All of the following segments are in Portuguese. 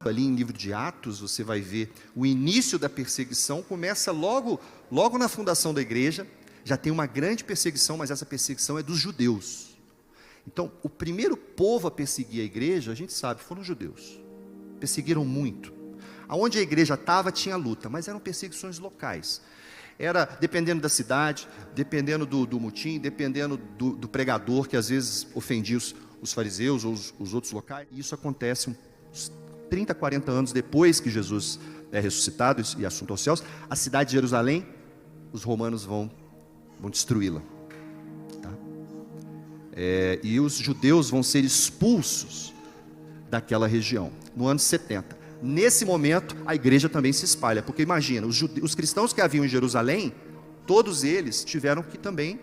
Ali em livro de Atos, você vai ver o início da perseguição, começa logo na fundação da igreja, já tem uma grande perseguição, mas essa perseguição é dos judeus. Então, o primeiro povo a perseguir a igreja, a gente sabe, foram os judeus. Perseguiram muito. Aonde a igreja estava, tinha luta, mas eram perseguições locais. Era dependendo da cidade, dependendo do motim, dependendo do pregador, que às vezes ofendia os fariseus ou os outros locais. E isso acontece uns 30, 40 anos depois que Jesus é ressuscitado e assunto aos céus. A cidade de Jerusalém, os romanos vão destruí-la. Tá? E os judeus vão ser expulsos daquela região, no ano 70. Nesse momento, a igreja também se espalha, porque imagina, os cristãos que haviam em Jerusalém, todos eles tiveram que também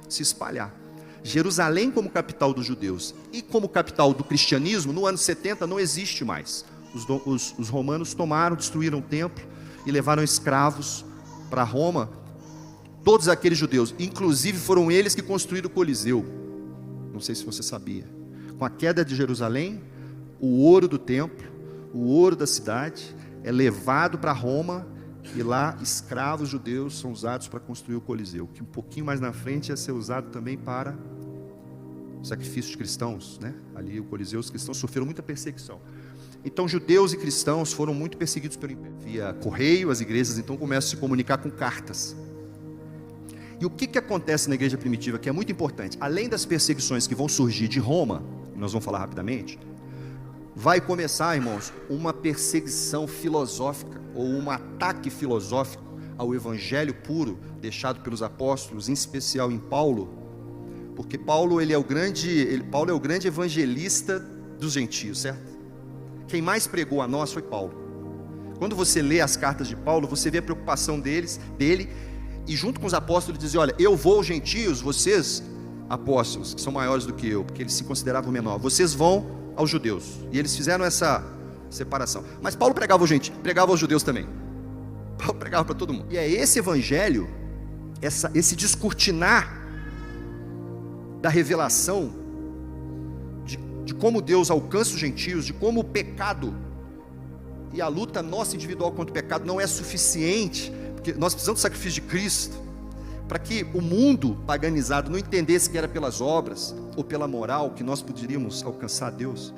se espalhar. Jerusalém como capital dos judeus e como capital do cristianismo, no ano 70 não existe mais. Os romanos destruíram o templo e levaram escravos para Roma, todos aqueles judeus, inclusive foram eles que construíram o Coliseu. Não sei se você sabia. Com a queda de Jerusalém, o ouro do templo, o ouro da cidade é levado para Roma, e lá escravos judeus são usados para construir o Coliseu, que um pouquinho mais na frente ia ser usado também para sacrifícios cristãos, né? Ali o Coliseu, os cristãos sofreram muita perseguição. Então judeus e cristãos foram muito perseguidos pelo Império. Via correio, as igrejas então começam a se comunicar com cartas. E o que acontece na igreja primitiva, que é muito importante? Além das perseguições que vão surgir de Roma, nós vamos falar rapidamente, vai começar, irmãos, uma perseguição filosófica, ou um ataque filosófico ao evangelho puro, deixado pelos apóstolos, em especial em Paulo, porque Paulo é o grande evangelista dos gentios, certo? Quem mais pregou a nós foi Paulo. Quando você lê as cartas de Paulo, você vê a preocupação dele, e junto com os apóstolos diz: olha, eu vou aos gentios, vocês, apóstolos, que são maiores do que eu, porque eles se consideravam menor, vocês vão aos judeus. E eles fizeram essa separação. Mas Paulo pregava aos gentios, pregava aos judeus também. Paulo pregava para todo mundo. E é esse evangelho, esse descortinar da revelação de como Deus alcança os gentios, de como o pecado e a luta nossa individual contra o pecado não é suficiente, porque nós precisamos do sacrifício de Cristo, para que o mundo paganizado não entendesse que era pelas obras ou pela moral que nós poderíamos alcançar Deus.